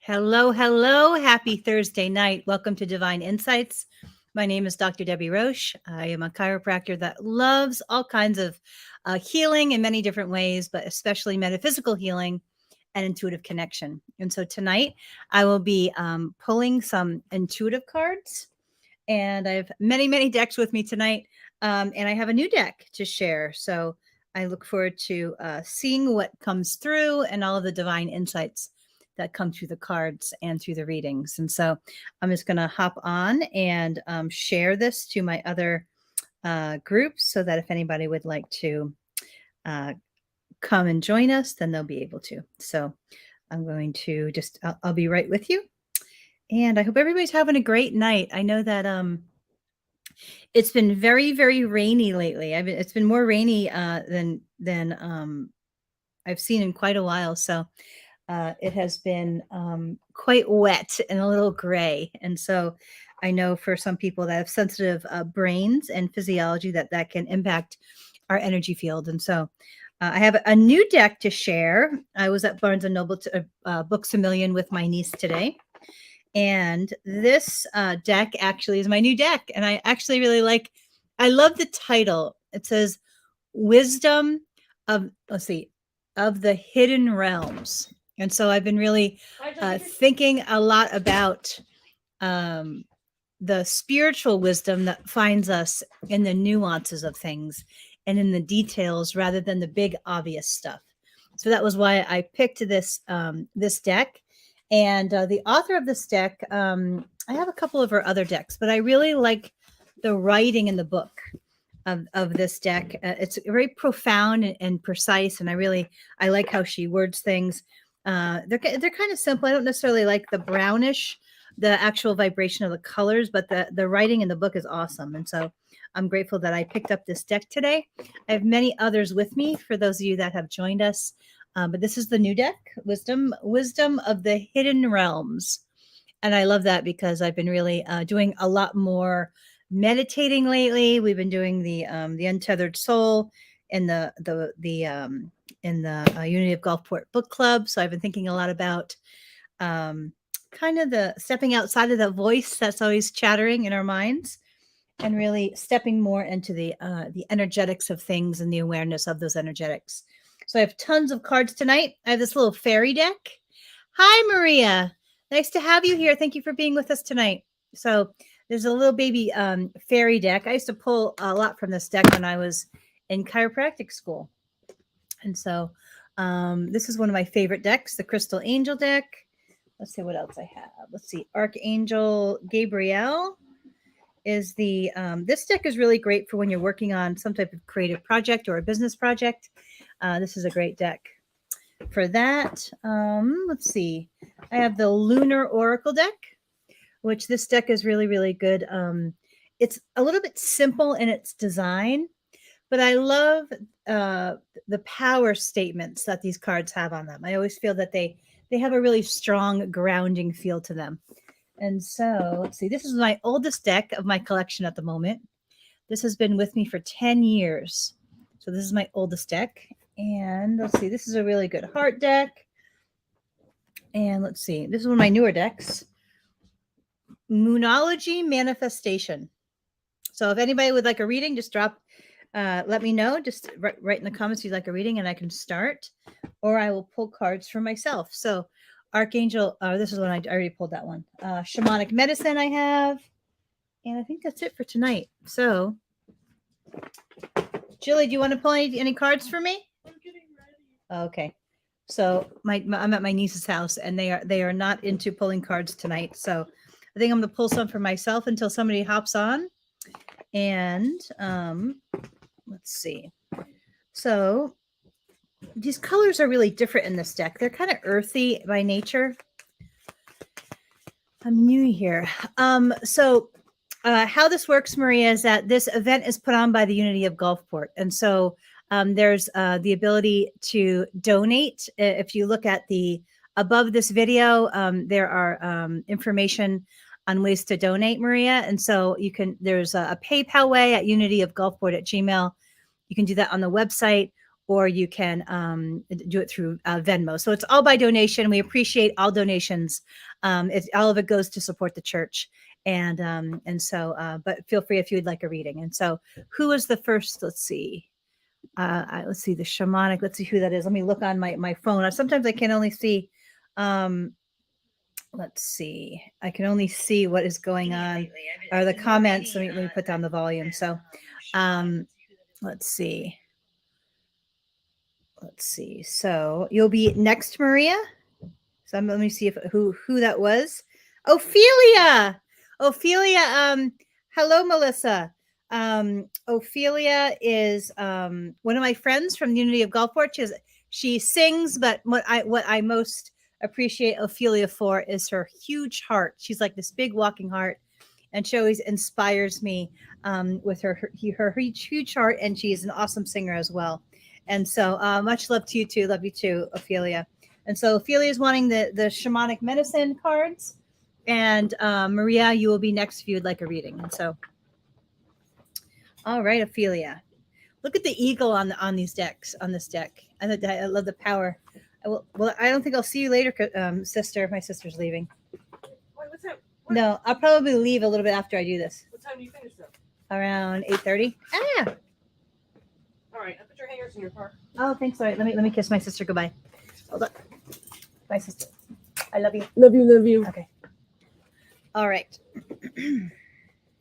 Hello, hello. Happy Thursday night. Welcome to Divine Insights. My name is Dr. Debbie Roche. I am a chiropractor that loves all kinds of healing in many different ways, but especially metaphysical healing and intuitive connection. And so tonight I will be pulling some intuitive cards, and I have many, many decks with me tonight. And I have a new deck to share. So I look forward to seeing what comes through and all of the divine insights that come through the cards and through the readings. And so I'm just going to hop on and share this to my other groups so that if anybody would like to come and join us, then they'll be able to. So I'm going to I'll be right with you. And I hope everybody's having a great night. I know that it's been very, very rainy lately. It's been more rainy than I've seen in quite a while. So it has been quite wet and a little gray. And so I know for some people that have sensitive brains and physiology that can impact our energy field. And so I have a new deck to share. I was at Barnes & Noble Books A Million with my niece today. And this deck actually is my new deck. And I actually really I love the title. It says Wisdom of the Hidden Realms. And so I've been really thinking a lot about the spiritual wisdom that finds us in the nuances of things and in the details rather than the big obvious stuff. So that was why I picked this deck. And the author of this deck, I have a couple of her other decks, but I really like the writing in the book of this deck. It's very profound and precise, and I like how she words things. They're kind of simple. I don't necessarily like the brownish, the actual vibration of the colors, but the writing in the book is awesome. And so I'm grateful that I picked up this deck today. I have many others with me for those of you that have joined us. But this is the new deck, Wisdom of the Hidden Realms. And I love that because I've been really doing a lot more meditating lately. We've been doing the Untethered Soul in the Unity of Gulfport Book Club. So I've been thinking a lot about kind of the stepping outside of the voice that's always chattering in our minds, and really stepping more into the energetics of things and the awareness of those energetics. So I have tons of cards tonight. I have this little fairy deck. Hi, Maria. Nice to have you here. Thank you for being with us tonight. So there's a little baby fairy deck. I used to pull a lot from this deck when I was in chiropractic school. And so this is one of my favorite decks, the Crystal Angel deck. Let's see what else I have. Let's see. Archangel Gabriel is this deck is really great for when you're working on some type of creative project or a business project. This is a great deck for that. Let's see. I have the Lunar Oracle deck, which this deck is really, really good. It's a little bit simple in its design, but I love the power statements that these cards have on them. I always feel that they have a really strong grounding feel to them. And so let's see, this is my oldest deck of my collection at the moment. This has been with me for 10 years. So this is my oldest deck. And let's see, this is a really good heart deck. And let's see, this is one of my newer decks. Moonology Manifestation. So if anybody would like a reading, just let me know. Just write in the comments if you'd like a reading and I can start. Or I will pull cards for myself. So Archangel, this is one I already pulled that one. Shamanic Medicine I have. And I think that's it for tonight. So, Julie, do you want to pull any cards for me? I'm getting ready. Okay. So I'm at my niece's house, and they are not into pulling cards tonight. So I think I'm going to pull some for myself until somebody hops on. And let's see. So these colors are really different in this deck. They're kind of earthy by nature. I'm new here. So how this works, Maria, is that this event is put on by the Unity of Gulfport. And so there's the ability to donate. If you look at above this video, there are information on ways to donate, Maria. And so there's a PayPal way at unityofgulfport@gmail.com. You can do that on the website, or you can do it through Venmo. So it's all by donation. We appreciate all donations. All of it goes to support the church. And so, but feel free if you would like a reading. And so, who was the first? Let's see. Let's see the shamanic. Let's see who that is. Let me look on my phone. Sometimes I can only see. Let's see. I can only see what is going on, or the comments. Let me put down the volume. So, let's see. Let's see. So you'll be next, Maria. So let me see if who that was. Ophelia. Ophelia. Hello, Melissa. Ophelia is one of my friends from the Unity of Gulfport. She sings, but what I most appreciate Ophelia for is her huge heart. She's like this big walking heart, and she always inspires me with her huge heart, and she's an awesome singer as well. And so much love to you too. Love you too, Ophelia. And so Ophelia is wanting the shamanic medicine cards. And Maria, you will be next if you would like a reading. And so, all right, Ophelia. Look at the eagle on these decks, on this deck. I love the power. Well, I don't think I'll see you later, sister. My sister's leaving. Wait, what's that? What? No, I'll probably leave a little bit after I do this. What time do you finish though? Around 8:30. Ah. All right, I put your hangers in your car. Oh, thanks. All right, let me kiss my sister goodbye. Hold on. My sister. I love you. Love you, love you. Okay. All right.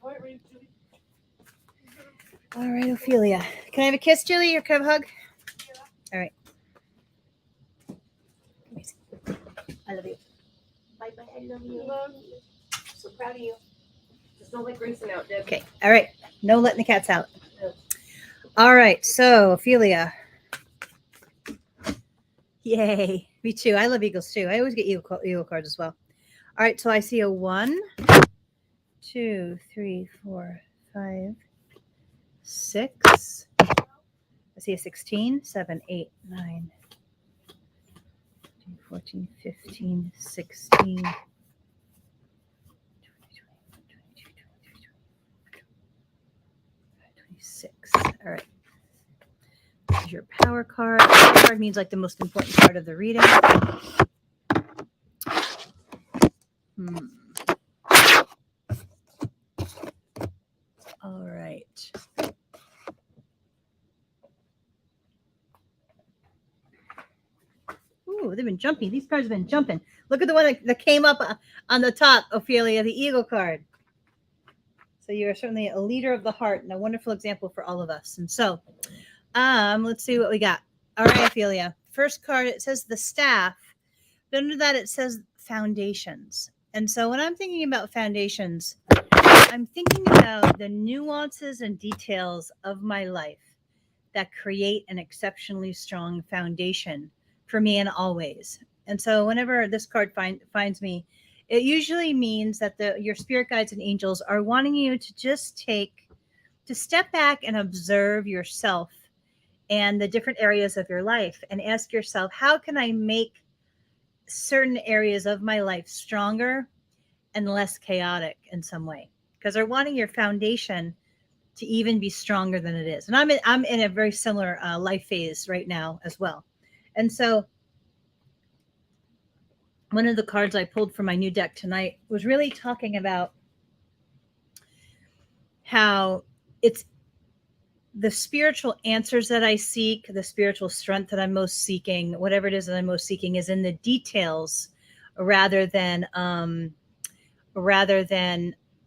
All right, ready, Julie? All right, Ophelia. Can I have a kiss, Julie, or can I have a hug? All right. I love you. Bye-bye. I love you. Love you. So proud of you. Just don't let Grayson out, Deb. Okay. All right. No letting the cats out. All right. So, Ophelia. Yay. Me too. I love eagles too. I always get eagle cards as well. All right. So I see a 1, 2, 3, 4, 5, 6. I see a 16, 7, 8, 9, 14, 15, 16, 20, 26. All right. This is your power card. Power card means like the most important part of the reading. All right. Ooh, they've been jumping. These cards have been jumping. Look at the one that came up on the top, Ophelia, the eagle card. So you are certainly a leader of the heart and a wonderful example for all of us. And so, let's see what we got. All right, Ophelia. First card, it says the staff. But under that, it says foundations. And so when I'm thinking about foundations, I'm thinking about the nuances and details of my life that create an exceptionally strong foundation for me in all ways. And so whenever this card finds me, it usually means that your spirit guides and angels are wanting you to just step back and observe yourself and the different areas of your life and ask yourself, how can I make certain areas of my life stronger and less chaotic in some way? Because they're wanting your foundation to even be stronger than it is. And I'm in a very similar life phase right now as well. And so one of the cards I pulled from my new deck tonight was really talking about how it's the spiritual answers that I seek, the spiritual strength that I'm most seeking, whatever it is that I'm most seeking, is in the details rather than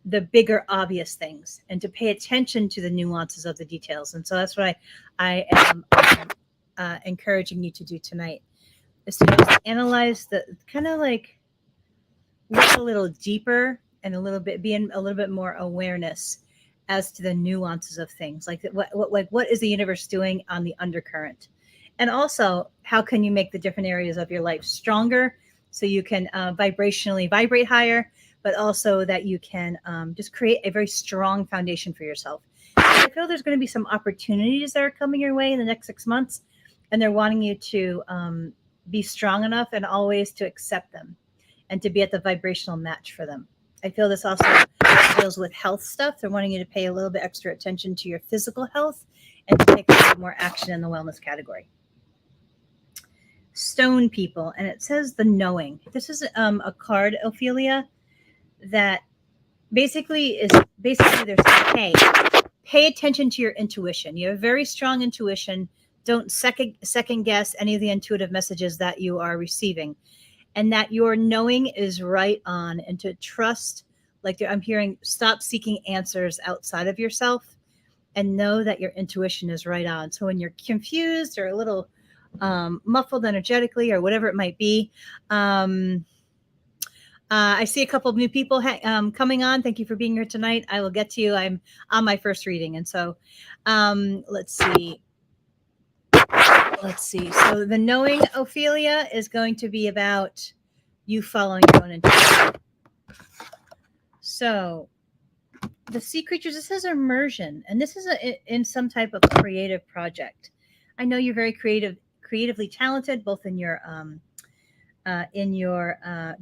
the bigger obvious things, and to pay attention to the nuances of the details. And so that's what I am encouraging you to do tonight, is to just analyze the kind of like look a little deeper and being a little bit more awareness as to the nuances of things, like what is the universe doing on the undercurrent, and also how can you make the different areas of your life stronger so you can vibrationally vibrate higher, but also that you can just create a very strong foundation for yourself. I feel there's going to be some opportunities that are coming your way in the next 6 months, and they're wanting you to be strong enough and always to accept them and to be at the vibrational match for them. I feel this also deals with health stuff. They're wanting you to pay a little bit extra attention to your physical health and to take a little more action in the wellness category. Stone people, and it says the knowing. This is a card, Ophelia, that basically they're saying, hey, pay attention to your intuition. You have very strong intuition. Don't second guess any of the intuitive messages that you are receiving, and that your knowing is right on, and to trust. Like I'm hearing, stop seeking answers outside of yourself and know that your intuition is right on. So when you're confused or a little muffled energetically or whatever it might be, I see a couple of new people coming on. Thank you for being here tonight. I will get to you. I'm on my first reading. And so let's see. So the knowing, Ophelia, is going to be about you following your own intuition. So the sea creatures, this is immersion, and this is in some type of creative project. I know you're very creatively talented, both in your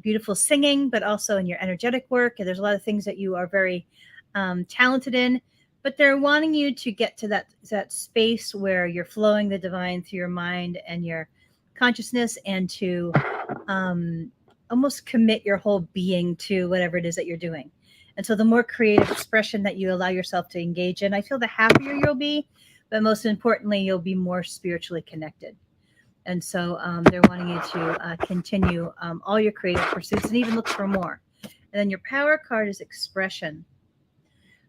beautiful singing, but also in your energetic work. And there's a lot of things that you are very talented in, but they're wanting you to get to that space where you're flowing the divine through your mind and your consciousness, and to almost commit your whole being to whatever it is that you're doing. And so the more creative expression that you allow yourself to engage in, I feel the happier you'll be, but most importantly, you'll be more spiritually connected. And so they're wanting you to continue all your creative pursuits and even look for more. And then your power card is expression.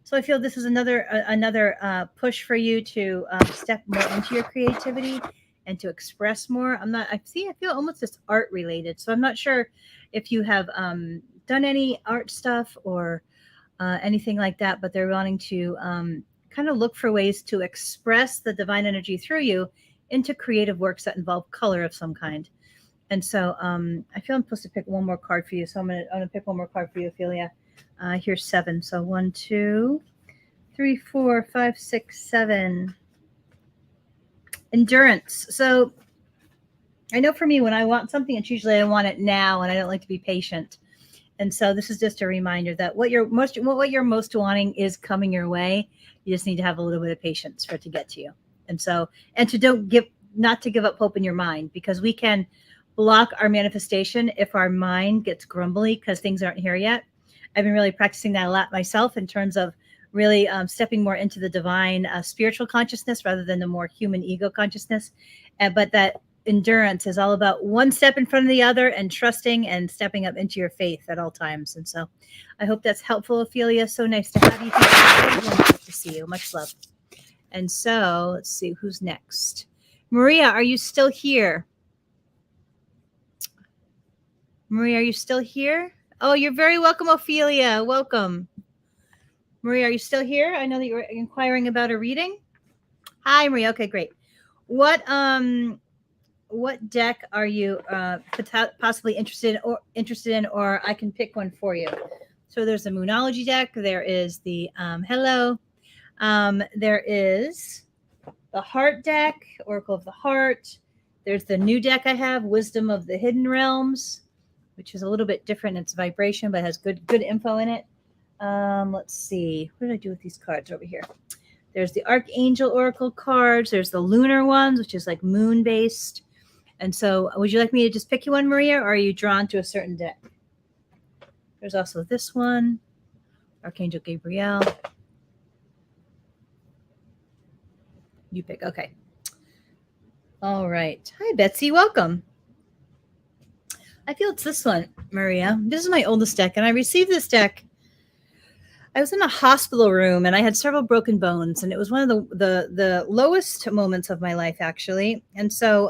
So I feel this is another push for you to step more into your creativity and to express more. I feel almost just art related. So I'm not sure if you have done any art stuff or anything like that, but they're wanting to kind of look for ways to express the divine energy through you into creative works that involve color of some kind. And so I feel I'm supposed to pick one more card for you. So I'm gonna pick one more card for you, Ophelia. Here's 7. So 1, 2, 3, 4, 5, 6, 7. Endurance. So I know for me, when I want something, it's usually I want it now, and I don't like to be patient. And so this is just a reminder that what you're most wanting is coming your way. You just need to have a little bit of patience for it to get to you. And so, and to not to give up hope in your mind, because we can block our manifestation if our mind gets grumbly because things aren't here yet. I've been really practicing that a lot myself in terms of really stepping more into the divine spiritual consciousness rather than the more human ego consciousness. But that endurance is all about one step in front of the other and trusting and stepping up into your faith at all times. And so I hope that's helpful, Ophelia. So nice to have you here. Wonderful to see you. Much love. And so let's see who's next. Maria, are you still here? Maria, are you still here? Oh, you're very welcome, Ophelia. Welcome. Maria, are you still here? I know that you were inquiring about a reading. Hi, Maria. Okay, great. What deck are you possibly interested in, or I can pick one for you? So there's the Moonology deck. There is the Hello. There is the Heart deck, Oracle of the Heart. There's the new deck I have, Wisdom of the Hidden Realms, which is a little bit different. It's vibration, but has good info in it. Let's see. What did I do with these cards over here? There's the Archangel Oracle cards. There's the Lunar ones, which is like moon-based. And so would you like me to just pick you one, Maria, or are you drawn to a certain deck? There's also this one, Archangel Gabriel. You pick. Okay. All right. Hi, Betsy. Welcome. I feel it's this one, Maria. This is my oldest deck, and I received this deck. I was in a hospital room, and I had several broken bones, and it was one of the lowest moments of my life, actually. And so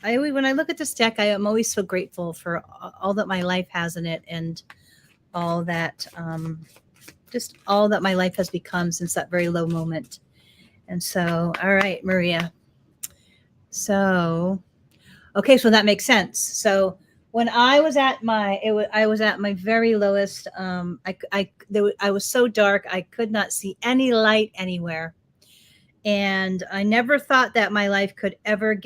when I look at this deck, I am always so grateful for all that my life has in it, and all that just all that my life has become since that very low moment. And so, all right, Maria. So, okay, so that makes sense. So when I was at my very lowest. I was so dark I could not see any light anywhere, and I never thought that my life could ever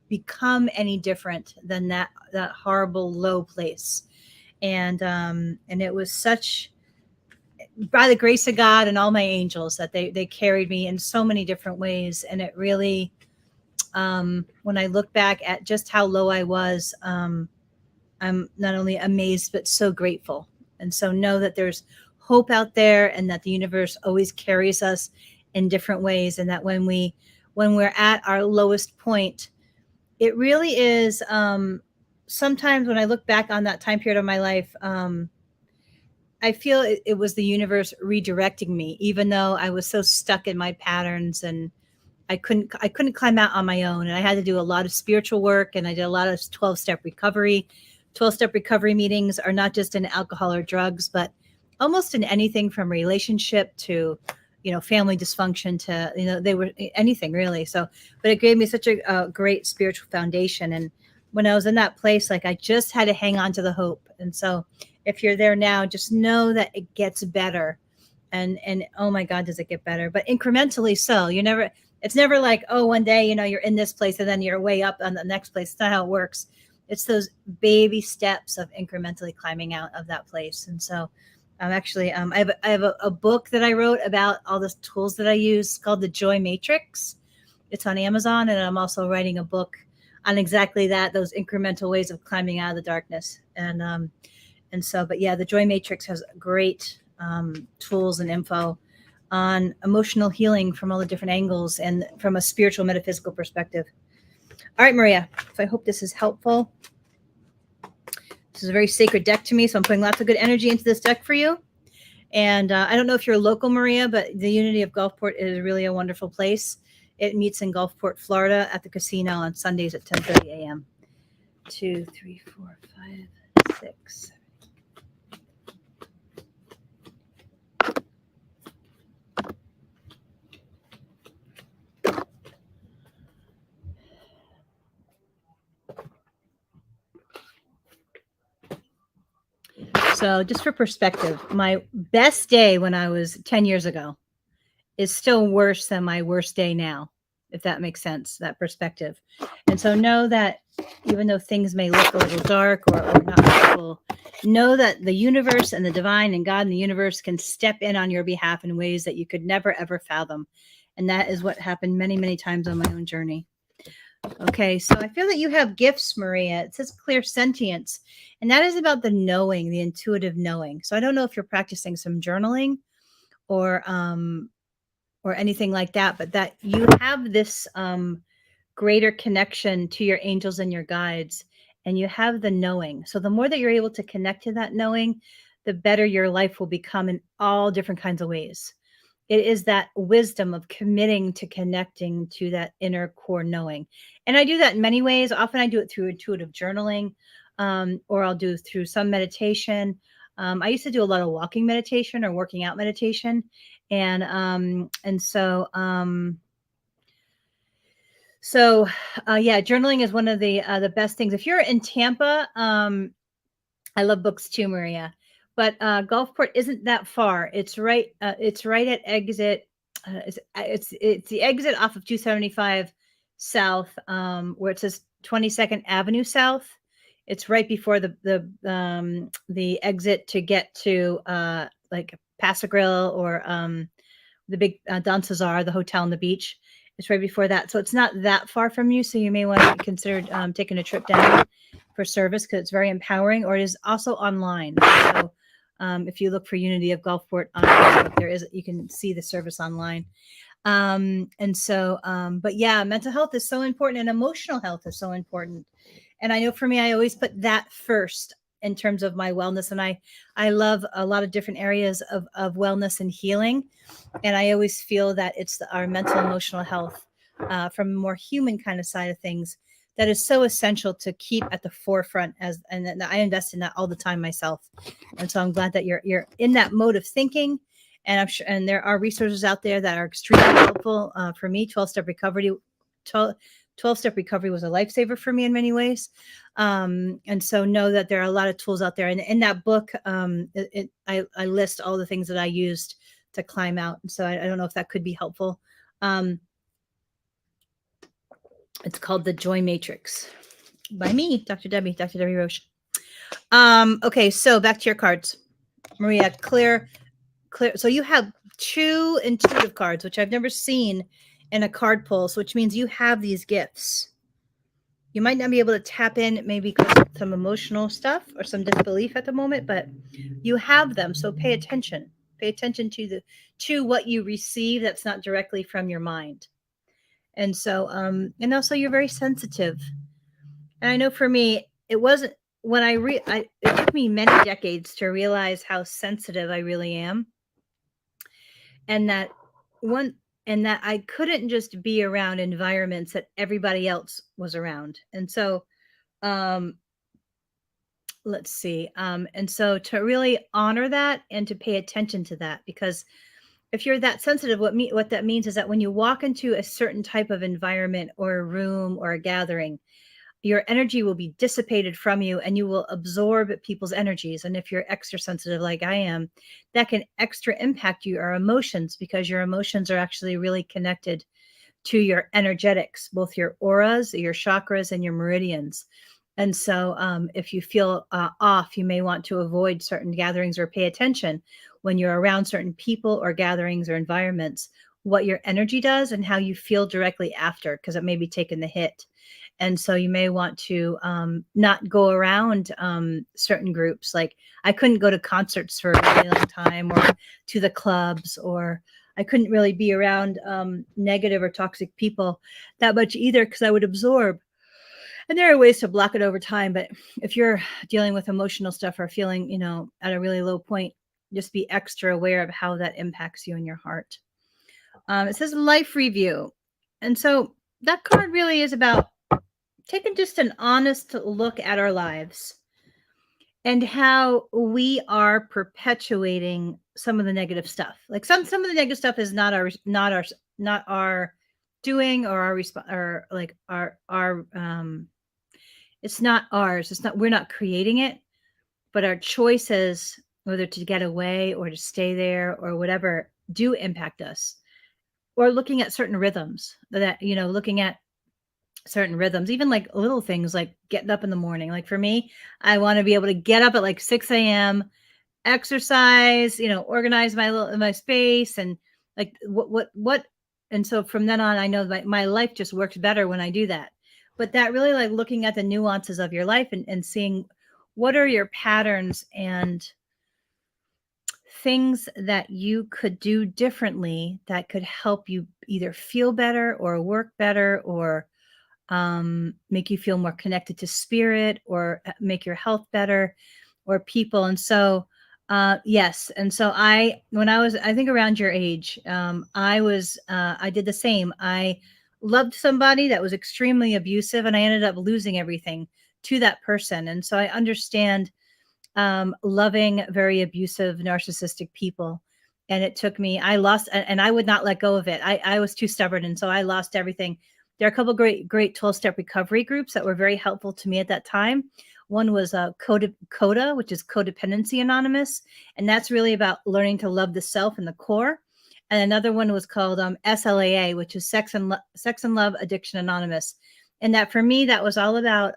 become any different than that horrible low place. And it was such by the grace of God and all my angels, that they carried me in so many different ways. And it really, when I look back at just how low I was, I'm not only amazed, but so grateful. And so know that there's hope out there, and that the universe always carries us in different ways. And that when we're at our lowest point, it really is, sometimes when I look back on that time period of my life, I feel it was the universe redirecting me, even though I was so stuck in my patterns, and I couldn't climb out on my own, and I had to do a lot of spiritual work, and I did a lot of 12-step recovery. 12-step recovery meetings are not just in alcohol or drugs, but almost in anything from relationship to, family dysfunction to, they were anything really. So, but it gave me such a great spiritual foundation. And when I was in that place, like, I just had to hang on to the hope. And so if you're there now, just know that it gets better. And oh my God, does it get better? But incrementally so. It's never like, oh, one day, you're in this place and then you're way up on the next place. It's not how it works. It's those baby steps of incrementally climbing out of that place. And so I'm actually, I have a book that I wrote about all the tools that I use called The Joy Matrix. It's on Amazon. And I'm also writing a book on exactly that, those incremental ways of climbing out of the darkness. And so, but yeah, The Joy Matrix has great tools and info on emotional healing from all the different angles and from a spiritual metaphysical perspective. All right, Maria, so I hope this is helpful. This is a very sacred deck to me, so I'm putting lots of good energy into this deck for you. And I don't know if you're local, Maria, but the Unity of Gulfport is really a wonderful place. It meets in Gulfport, Florida at the casino on Sundays at 10:30 a.m. 2, 3, 4, 5, 6. So just for perspective, my best day when I was 10 years ago is still worse than my worst day now, if that makes sense, that perspective. And so know that even though things may look a little dark or not helpful, know that the universe and the divine and God and the universe can step in on your behalf in ways that you could never, ever fathom. And that is what happened many, many times on my own journey. Okay, so I feel that you have gifts, Maria. It says clear sentience, and that is about the knowing, the intuitive knowing. So I don't know if you're practicing some journaling or anything like that, but that you have this greater connection to your angels and your guides, and you have the knowing. So the more that you're able to connect to that knowing, the better your life will become in all different kinds of ways. It is that wisdom of committing to connecting to that inner core knowing. And I do that in many ways. Often I do it through intuitive journaling, or I'll do through some meditation. I used to do a lot of walking meditation or working out meditation. And so, yeah, journaling is one of the best things. If you're in Tampa, I love books too, Maria. But Gulfport isn't that far. It's right. It's right at exit. It's the exit off of 275 South, where it says 22nd Avenue South. It's right before the exit to get to like Paso Grill or the big Don Cesar, the hotel on the beach. It's right before that, so it's not that far from you. So you may want to consider taking a trip down for service, because it's very empowering. Or it is also online. So if you look for Unity of Gulfport on Facebook, you can see the service online. And so, but yeah, mental health is so important, and emotional health is so important. And I know for me, I always put that first in terms of my wellness. And I love a lot of different areas of wellness and healing. And I always feel that it's our mental, emotional health from a more human kind of side of things that is so essential to keep at the forefront. And I invest in that all the time myself. And so I'm glad that you're in that mode of thinking. And I'm sure, and there are resources out there that are extremely helpful for me. 12-step recovery. 12-step recovery was a lifesaver for me in many ways. And so know that there are a lot of tools out there. And in that book, I list all the things that I used to climb out. And so I don't know if that could be helpful. It's called The Joy Matrix by me, Dr. Debbie Roche. Okay, so back to your cards. Maria, clear clear. So you have 2 intuitive cards, which I've never seen in a card pull. So which means you have these gifts. You might not be able to tap in maybe because of some emotional stuff or some disbelief at the moment, but you have them. So pay attention. Pay attention to what you receive that's not directly from your mind. And so and also you're very sensitive. And I know for me, it wasn't when it took me many decades to realize how sensitive I really am. And that one and that I couldn't just be around environments that everybody else was around. And so um let's see. And so to really honor that and to pay attention to that, because if you're that sensitive, what that means is that when you walk into a certain type of environment or a room or a gathering, your energy will be dissipated from you and you will absorb people's energies. And if you're extra sensitive like I am, that can extra impact you or emotions, because your emotions are actually really connected to your energetics, both your auras, your chakras, and your meridians. And so if you feel off, you may want to avoid certain gatherings or pay attention when you're around certain people or gatherings or environments, what your energy does and how you feel directly after, because it may be taking the hit. And so you may want to not go around certain groups. Like I couldn't go to concerts for a really long time, or to the clubs, or I couldn't really be around negative or toxic people that much either, because I would absorb. And there are ways to block it over time. But if you're dealing with emotional stuff or feeling, at a really low point, just be extra aware of how that impacts you and your heart. It says life review. And so that card really is about taking just an honest look at our lives and how we are perpetuating some of the negative stuff. Like some of the negative stuff is not our doing, or our response, or like our it's not ours. We're not creating it, but our choices, whether to get away or to stay there or whatever, do impact us. Or looking at certain rhythms looking at certain rhythms, even like little things like getting up in the morning. Like for me, I want to be able to get up at like 6 a.m., exercise, organize my space, and like what. And so from then on, I know that my life just works better when I do that. But that really, like looking at the nuances of your life and seeing what are your patterns and things that you could do differently that could help you either feel better or work better, or make you feel more connected to spirit, or make your health better, or people. And so, yes. And so when I was, I think around your age, I did the same. I loved somebody that was extremely abusive, and I ended up losing everything to that person. And so I understand loving very abusive, narcissistic people. And it took me, I lost, and I would not let go of it. I was too stubborn. And so I lost everything. There are a couple of great 12-step recovery groups that were very helpful to me at that time. One was CODA, which is Codependency Anonymous. And that's really about learning to love the self and the core. And another one was called SLAA, which is Sex and Love Addiction Anonymous. And that for me, that was all about,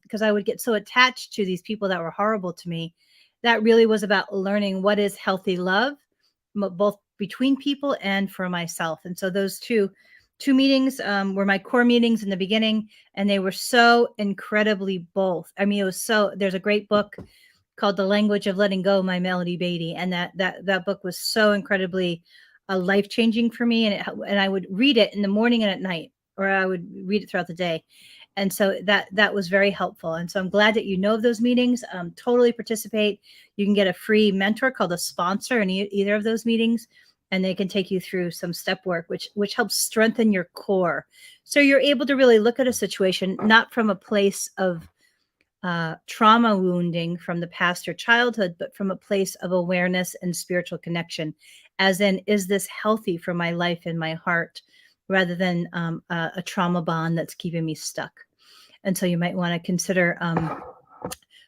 because I would get so attached to these people that were horrible to me. That really was about learning what is healthy love, both between people and for myself. And so those two meetings were my core meetings in the beginning, and they were so incredibly both. I mean, there's a great book called The Language of Letting Go, by Melody Beattie. And that book was so incredibly life-changing for me. And I would read it in the morning and at night, or I would read it throughout the day. And so that was very helpful. And so I'm glad that you know of those meetings. Totally participate. You can get a free mentor called a sponsor in either of those meetings, and they can take you through some step work, which helps strengthen your core. So you're able to really look at a situation, not from a place of trauma wounding from the past or childhood, but from a place of awareness and spiritual connection, as in, is this healthy for my life and my heart, rather than a trauma bond that's keeping me stuck. And so you might want to consider,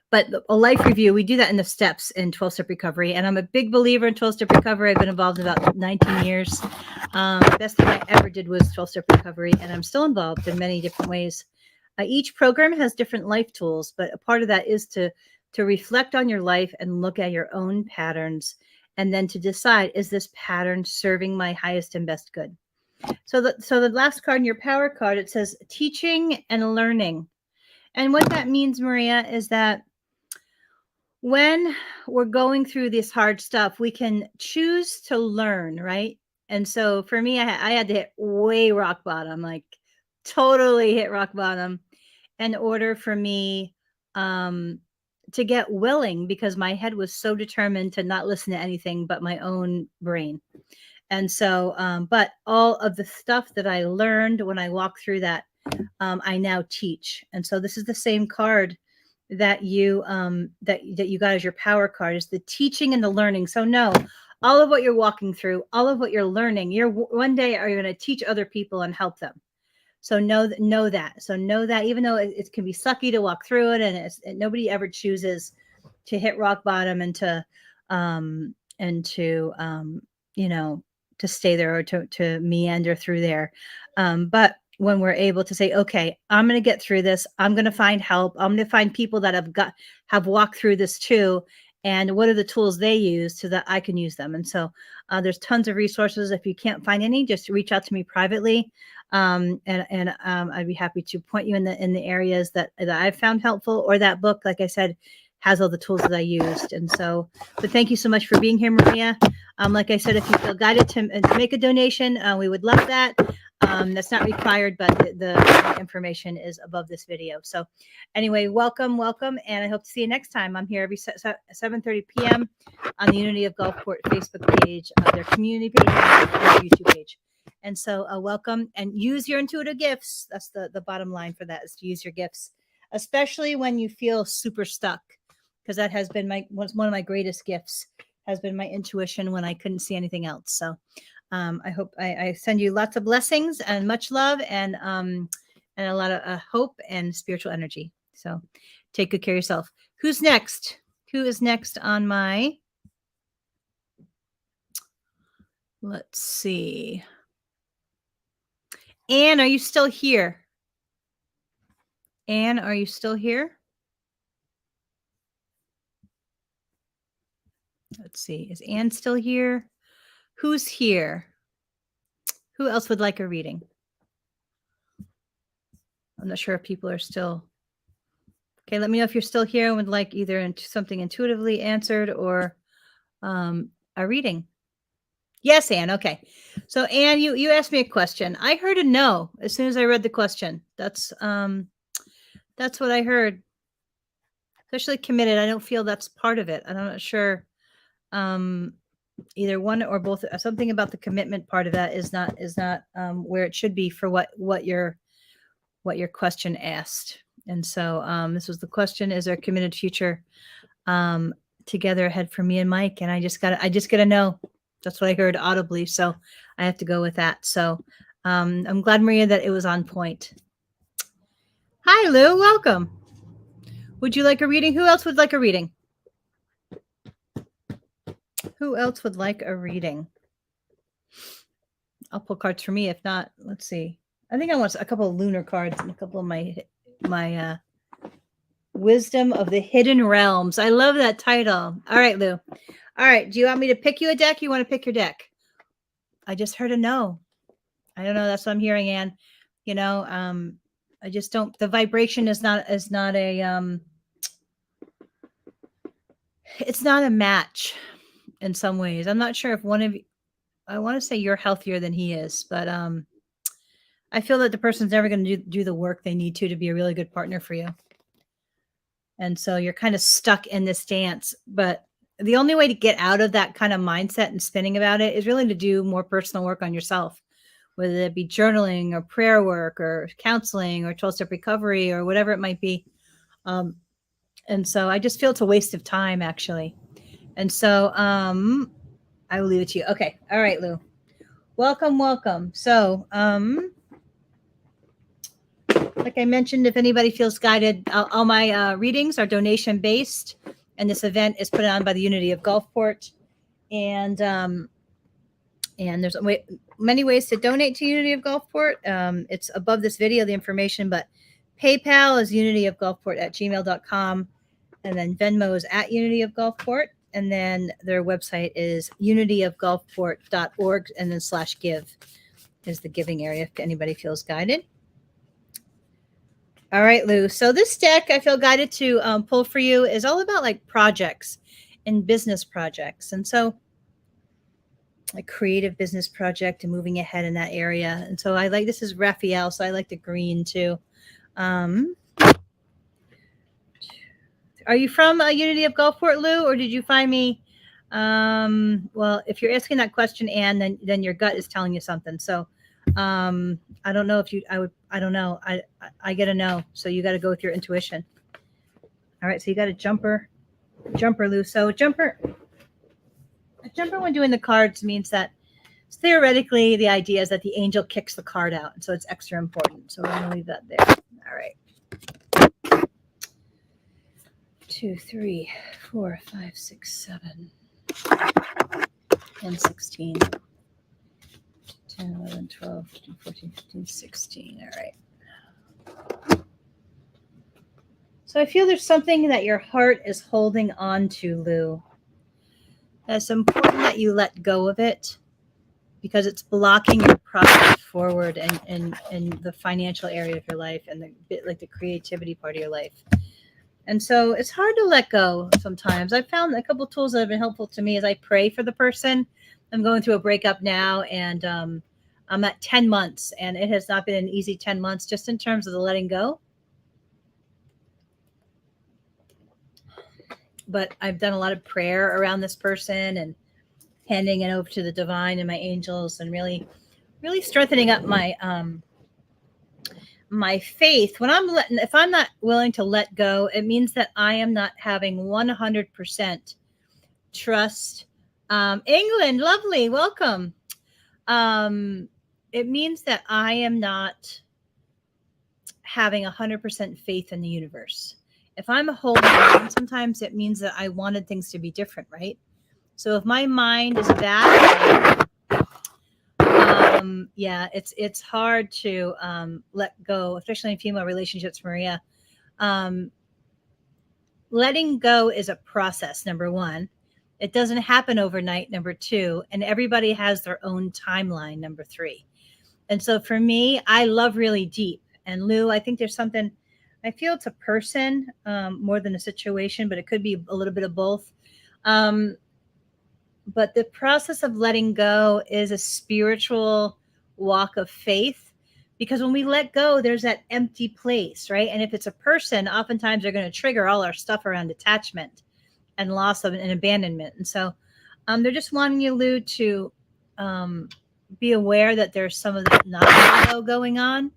but a life review, we do that in the steps in 12-step recovery. And I'm a big believer in 12-step recovery. I've been involved about 19 years. Best thing I ever did was 12-step recovery, and I'm still involved in many different ways. Each program has different life tools, but a part of that is to reflect on your life and look at your own patterns and then to decide, is this pattern serving my highest and best good? So the last card in your power card, it says teaching and learning. And what that means, Maria, is that when we're going through this hard stuff, we can choose to learn, right? And so for me, I had to hit way rock bottom, like totally hit rock bottom in order for me to get willing, because my head was so determined to not listen to anything but my own brain. And so, but all of the stuff that I learned when I walked through that, I now teach. And so this is the same card that you that you got as your power card, is the teaching and the learning. So no, all of what you're walking through, all of what you're learning, you're one day are you going to teach other people and help them. So know that. So know that even though it can be sucky to walk through it, and nobody ever chooses to hit rock bottom and to you know, to stay there or to meander through there. But when we're able to say, okay, I'm going to get through this, I'm going to find help, I'm going to find people that have walked through this too, and what are the tools they use so that I can use them. And so there's tons of resources. If you can't find any, just reach out to me privately, and I'd be happy to point you in the areas that I've found helpful. Or that book, like I said, has all the tools that I used. And so, but thank you so much for being here, Maria. Like I said, if you feel guided to make a donation, we would love that. That's not required, but the information is above this video. So anyway, welcome. And I hope to see you next time. I'm here every 7:30 p.m. on the Unity of Gulfport Facebook page, their community page, and their YouTube page. And so welcome, and use your intuitive gifts. That's the bottom line for that, is to use your gifts, especially when you feel super stuck, because that has been one of my greatest gifts, has been my intuition when I couldn't see anything else. So I hope I send you lots of blessings and much love, and a lot of hope and spiritual energy. So take good care of yourself. Who's next? Who is next on my, let's see. Anne, are you still here? Anne, are you still here? Let's see. Is Anne still here? Who's here? Who else would like a reading? I'm not sure if people are still. Okay, let me know if you're still here and would like either something intuitively answered or a reading. Yes, Anne. Okay. So Anne, you asked me a question. I heard a no as soon as I read the question. That's what I heard. Especially committed. I don't feel that's part of it. I'm not sure. Either one or both. Something about the commitment part of that is not where it should be for what your question asked. And so this was the question: is there a committed future together ahead for me and Mike? And I just got to know. That's what I heard audibly, so I have to go with that. So I'm glad, Maria, that it was on point. Hi, Lou. Welcome. Would you like a reading? Who else would like a reading? Who else would like a reading? I'll pull cards for me. If not, let's see. I think I want a couple of lunar cards and a couple of my Wisdom of the Hidden Realms. I love that title. All right, Lou. All right. Do you want me to pick you a deck? You want to pick your deck? I just heard a no. I don't know. That's what I'm hearing, Anne. You know, I just don't. The vibration is not a. It's not a match in some ways. I'm not sure if one of you. I want to say you're healthier than he is, but I feel that the person's never going to do the work they need to be a really good partner for you. And so you're kind of stuck in this dance. But the only way to get out of that kind of mindset and spinning about it is really to do more personal work on yourself, whether it be journaling or prayer work or counseling or 12-step recovery or whatever it might be. And so I just feel it's a waste of time, actually. And so I will leave it to you. Okay. All right, Lou. Welcome. So like I mentioned, if anybody feels guided, all my readings are donation based, and this event is put on by the Unity of Gulfport. And there's many ways to donate to Unity of Gulfport. It's above this video, the information, but PayPal is unityofgulfport@gmail.com, and then Venmo is @Unity of Gulfport. And then their website is unityofgulfport.org, and then /give is the giving area if anybody feels guided. All right, Lou. So this deck I feel guided to pull for you is all about like projects and business projects. And so a creative business project and moving ahead in that area. And so I like, this is Raphael, so I like the green too. Are you from Unity of Gulfport, Lou, or did you find me? Well, if you're asking that question, Anne, then your gut is telling you something. So I don't know if you, I don't know. I get a no. So you got to go with your intuition. All right. So you got a jumper, Lou. So a jumper when doing the cards means that theoretically the idea is that the angel kicks the card out. And so it's extra important. So we're going to leave that there. All right. 2, 3, 4, 5, 6, 7, and 16. 10, 11, 12, 13, 14, 15, 16. All right. So I feel there's something that your heart is holding on to, Lou. It's important that you let go of it because it's blocking your progress forward and the financial area of your life and the bit like the creativity part of your life. And so it's hard to let go sometimes. I found a couple tools that have been helpful to me as I pray for the person. I'm going through a breakup now, and I'm at 10 months, and it has not been an easy 10 months just in terms of the letting go. But I've done a lot of prayer around this person and handing it over to the divine and my angels and really, really strengthening up my my faith. If I'm not willing to let go, it means that I am not having 100% trust. England, lovely, welcome. It means that I am not having 100% faith in the universe. If I'm holding on, sometimes it means that I wanted things to be different, right? So if my mind is that yeah, it's hard to let go, especially in female relationships, Maria. Letting go is a process, number one. It doesn't happen overnight, number two. And everybody has their own timeline, number three. And so for me, I love really deep. And Lou, I think there's something, I feel it's a person more than a situation, but it could be a little bit of both. But the process of letting go is a spiritual walk of faith, because when we let go, there's that empty place, right? And if it's a person, oftentimes they're going to trigger all our stuff around attachment and loss of and abandonment. And so they're just wanting you, Lou, to be aware that there's some of that not going on,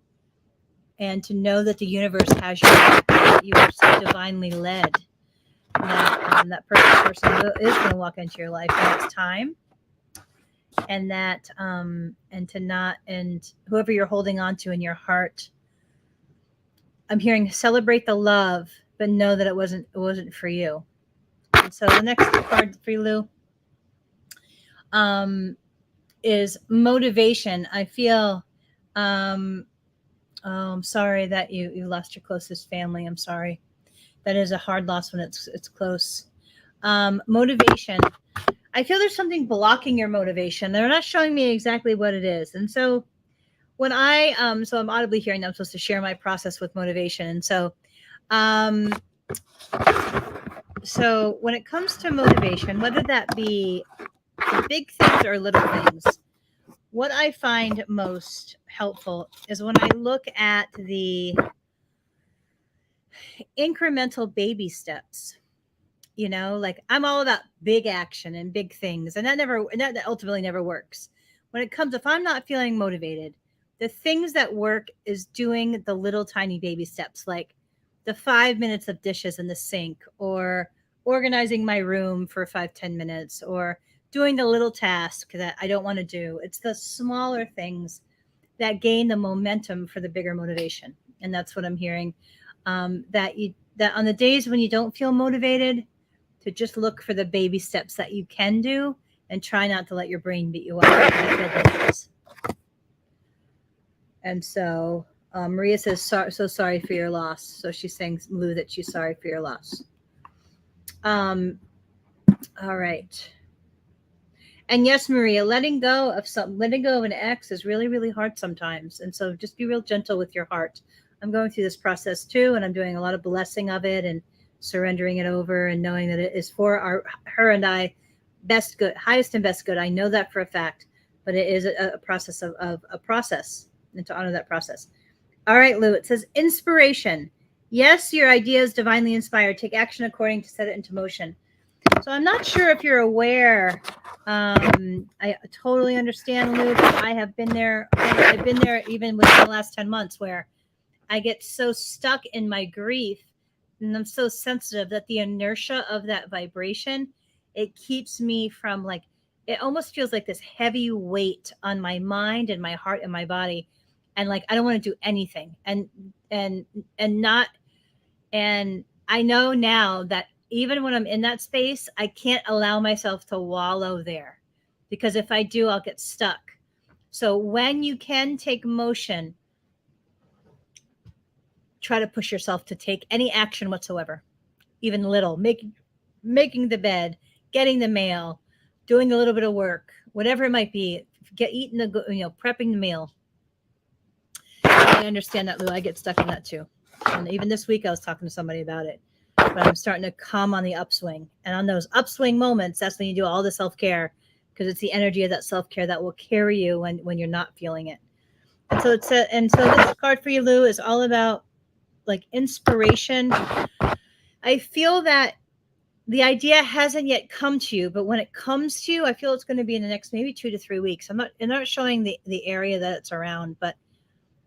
and to know that the universe has your back, that you are so divinely led, that perfect person is going to walk into your life when it's time, and that and to not, and whoever you're holding on to in your heart, I'm hearing celebrate the love, but know that it wasn't for you. And so the next card for you, Lou, is motivation. I feel I'm sorry that you lost your closest family. I'm sorry. That is a hard loss when it's close. Motivation. I feel there's something blocking your motivation. They're not showing me exactly what it is. And so when so I'm audibly hearing that I'm supposed to share my process with motivation. And so so when it comes to motivation, whether that be big things or little things, what I find most helpful is when I look at the incremental baby steps. You know, like I'm all about big action and big things, and that ultimately never works. When it comes, if I'm not feeling motivated, the things that work is doing the little tiny baby steps, like the 5 minutes of dishes in the sink, or organizing my room for 5-10 minutes, or doing the little task that I don't want to do. It's the smaller things that gain the momentum for the bigger motivation. And that's what I'm hearing. That on the days when you don't feel motivated, to just look for the baby steps that you can do and try not to let your brain beat you up. And so Maria says, so sorry for your loss. So she's saying, Lou, that she's sorry for your loss. All right. And yes, Maria, letting go of an ex is really, really hard sometimes. And so just be real gentle with your heart. I'm going through this process too, and I'm doing a lot of blessing of it and surrendering it over and knowing that it is for her and I best good, highest and best good. I know that for a fact, but it is a process of a process and to honor that process. All right, Lou, it says inspiration. Yes, your idea is divinely inspired. Take action according to set it into motion. So I'm not sure if you're aware. I totally understand, Lou, because I have been there. I've been there even within the last 10 months where I get so stuck in my grief and I'm so sensitive that the inertia of that vibration, it keeps me from like, it almost feels like this heavy weight on my mind and my heart and my body. And like, I don't want to do anything and, and not and I know now that even when I'm in that space, I can't allow myself to wallow there because if I do, I'll get stuck. So when you can take motion, try to push yourself to take any action whatsoever, even little, making the bed, getting the mail, doing a little bit of work, whatever it might be, get eating prepping the meal. I understand that, Lou. I get stuck in that too. And even this week, I was talking to somebody about it. But I'm starting to come on the upswing. And on those upswing moments, that's when you do all the self care because it's the energy of that self care that will carry you when you're not feeling it. And so this card for you, Lou, is all about like inspiration. I feel that the idea hasn't yet come to you, but when it comes to you, I feel it's going to be in the next maybe 2 to 3 weeks. I'm not showing the area that it's around, but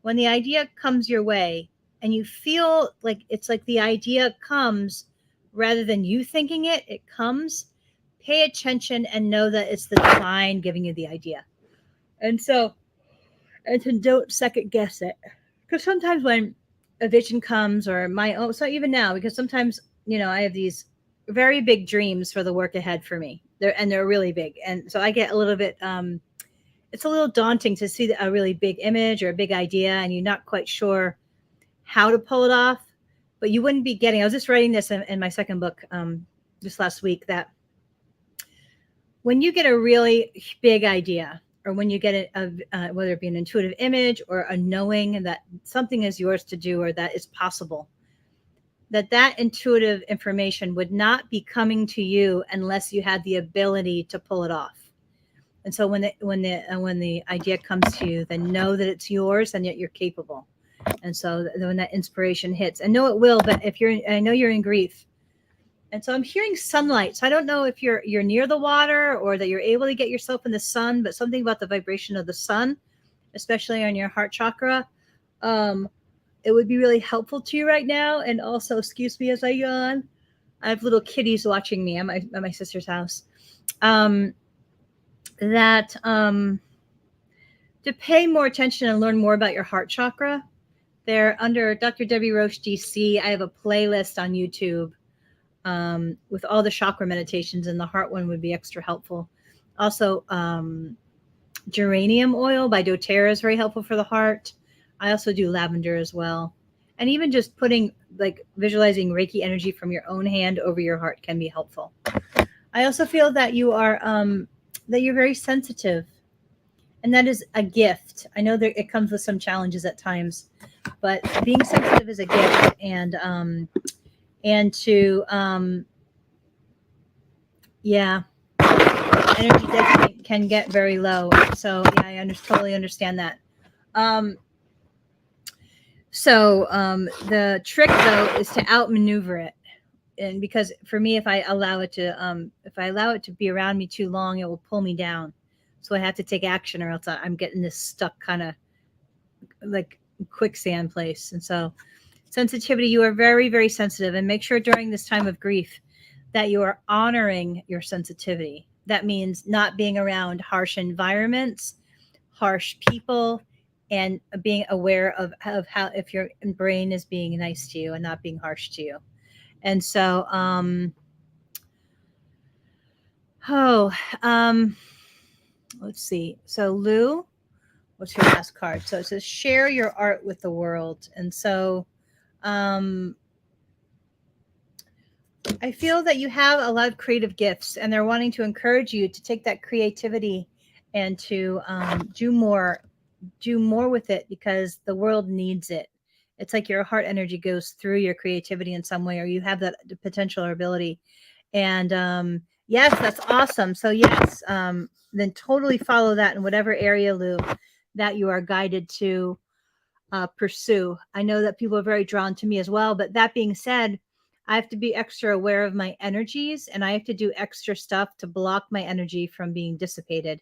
when the idea comes your way and you feel like it's like the idea comes rather than you thinking it comes, pay attention and know that it's the divine giving you the idea. And so, and to don't second guess it. Because sometimes when a vision comes or my own, so even now, because sometimes, I have these very big dreams for the work ahead for me. They're really big. And so I get a little bit, it's a little daunting to see a really big image or a big idea and you're not quite sure how to pull it off. But you wouldn't be getting, I was just writing this in my second book just last week, that when you get a really big idea or when you get whether it be an intuitive image or a knowing that something is yours to do or that is possible, that intuitive information would not be coming to you unless you had the ability to pull it off. And so when the idea comes to you, then know that it's yours and yet you're capable. And so when that inspiration hits, and know it will, but I know you're in grief. And so I'm hearing sunlight. So I don't know if you're near the water or that you're able to get yourself in the sun, but something about the vibration of the sun, especially on your heart chakra, it would be really helpful to you right now. And also, excuse me as I yawn, I have little kitties watching me at my sister's house. That to pay more attention and learn more about your heart chakra. They're under Dr. Debbie Roche DC. I have a playlist on YouTube with all the chakra meditations, and the heart one would be extra helpful. Also, geranium oil by doTERRA is very helpful for the heart. I also do lavender as well. And even just putting, like, visualizing Reiki energy from your own hand over your heart can be helpful. I also feel that you're very sensitive, and that is a gift. I know that it comes with some challenges at times, but being sensitive is a gift, and to yeah, energy definitely can get very low. So yeah, I totally understand that. The trick though is to outmaneuver it, and because for me, if I allow it to be around me too long, it will pull me down. So I have to take action, or else I'm getting this stuck kind of like quicksand place. And so, sensitivity, you are very, very sensitive, and make sure during this time of grief that you are honoring your sensitivity. That means not being around harsh environments, harsh people, and being aware of how if your brain is being nice to you and not being harsh to you. And so, oh, um, let's see. So, Lou, what's your last card? So it says share your art with the world. And so, um, I feel that you have a lot of creative gifts, and they're wanting to encourage you to take that creativity and to do more with it because the world needs it. It's like your heart energy goes through your creativity in some way, or you have that potential or ability. And yes, that's awesome. So yes, then totally follow that in whatever area, Lou, that you are guided to pursue. I know that people are very drawn to me as well. But that being said, I have to be extra aware of my energies, and I have to do extra stuff to block my energy from being dissipated.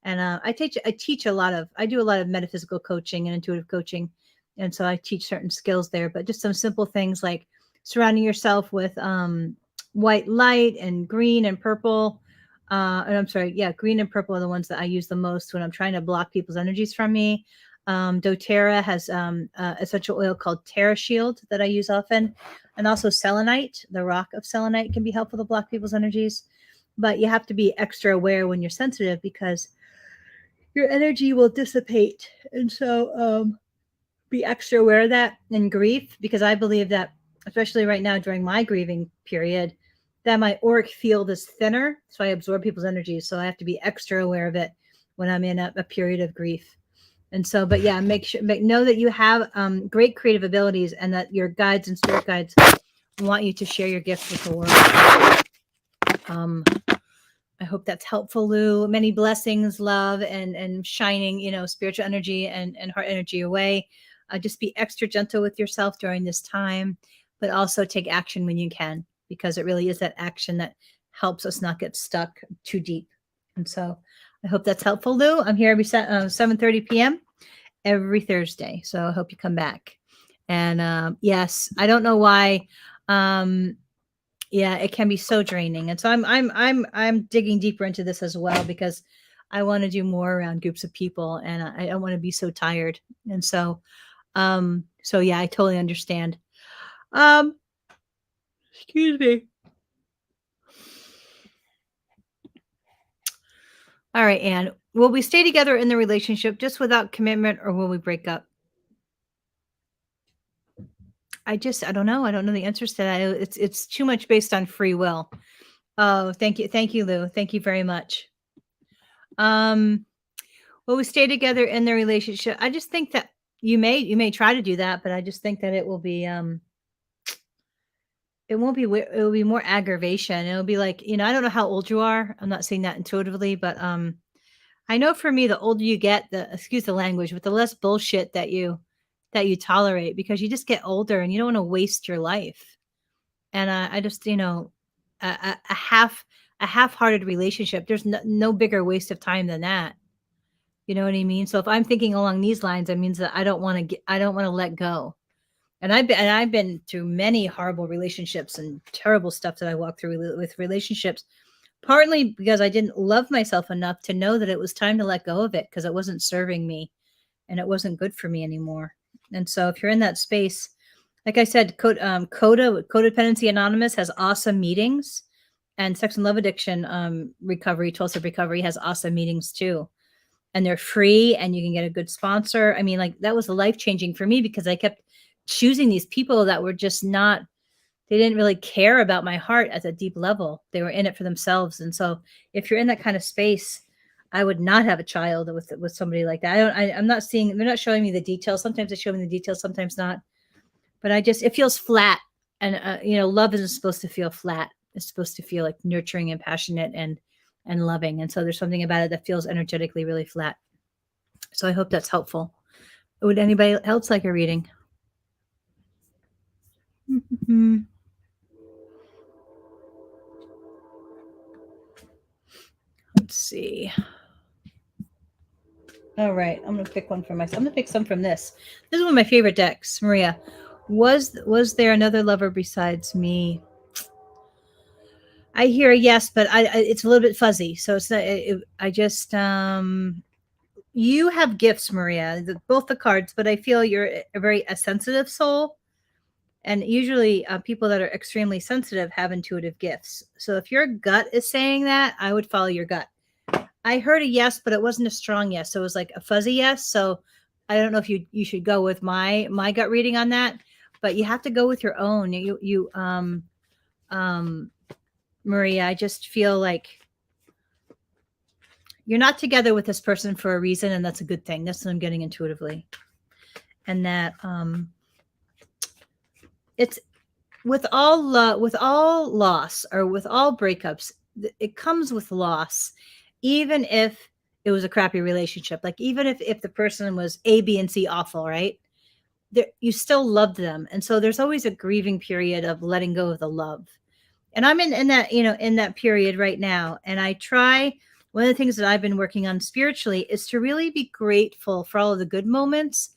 And I do a lot of metaphysical coaching and intuitive coaching. And so I teach certain skills there, but just some simple things like surrounding yourself with white light and green and purple. And I'm sorry, yeah, green and purple are the ones that I use the most when I'm trying to block people's energies from me. doTERRA has essential oil called Terra Shield that I use often. And also selenite, the rock of selenite, can be helpful to block people's energies. But you have to be extra aware when you're sensitive because your energy will dissipate. And so be extra aware of that in grief, because I believe that, especially right now during my grieving period, that my auric field is thinner. So I absorb people's energy. So I have to be extra aware of it when I'm in a period of grief. And so, but yeah, know that you have great creative abilities, and that your guides and spirit guides want you to share your gifts with the world. I hope that's helpful, Lou. Many blessings, love, and shining, spiritual energy and heart energy away. Just be extra gentle with yourself during this time, but also take action when you can, because it really is that action that helps us not get stuck too deep. And so I hope that's helpful, Lou. I'm here every 7:30 p.m. every Thursday. So I hope you come back. And yes, I don't know why. Yeah, it can be so draining. And so I'm digging deeper into this as well, because I want to do more around groups of people, and I don't want to be so tired. And so yeah, I totally understand. Um Excuse me. All right, Anne. Will we stay together in the relationship just without commitment, or will we break up? I don't know. I don't know the answers to that. It's too much based on free will. Oh, thank you. Thank you, Lou. Thank you very much. Um, will we stay together in the relationship? I just think that you may try to do that, but I just think that it will be it won't be it will be more aggravation. It'll be like, I don't know how old you are. I'm not saying that intuitively, but I know for me, the older you get, the excuse the language, but the less bullshit that you tolerate, because you just get older and you don't want to waste your life. And I just, a half-hearted relationship, there's no bigger waste of time than that. You know what I mean? So if I'm thinking along these lines, that means that I don't want to let go. And I've been through many horrible relationships and terrible stuff that I walked through with relationships, partly because I didn't love myself enough to know that it was time to let go of it, because it wasn't serving me and it wasn't good for me anymore. And so if you're in that space, like I said, Codependency Anonymous has awesome meetings, and Sex and Love Addiction recovery, 12-step recovery, has awesome meetings too. And they're free, and you can get a good sponsor. I mean, like, that was life changing for me, because I kept choosing these people that were just not, they didn't really care about my heart at a deep level. They were in it for themselves. And so if you're in that kind of space, I would not have a child with somebody like that. I'm not seeing, they're not showing me the details. Sometimes they show me the details, sometimes not. But it feels flat. And, love isn't supposed to feel flat. It's supposed to feel like nurturing and passionate and loving. And so there's something about it that feels energetically really flat. So I hope that's helpful. Would anybody else like a reading? Mm-hmm. Let's see. All right, I'm gonna pick one for myself. I'm gonna pick some from this. This is one of my favorite decks, Maria. Was there another lover besides me? I hear a yes, but it's a little bit fuzzy. So it's not. I just you have gifts, Maria. Both the cards, but I feel you're a sensitive soul, and usually people that are extremely sensitive have intuitive gifts. So if your gut is saying that, I would follow your gut. I heard a yes, but it wasn't a strong yes. So it was like a fuzzy yes. So I don't know if you should go with my gut reading on that, but you have to go with your own. Maria, I just feel like you're not together with this person for a reason, and that's a good thing. That's what I'm getting intuitively. And that it's with all loss or with all breakups, it comes with loss, even if it was a crappy relationship. Like even if the person was A, B, and C awful, right? You still loved them, and so there's always a grieving period of letting go of the love. And I'm in that, in that period right now. And I try, one of the things that I've been working on spiritually is to really be grateful for all of the good moments,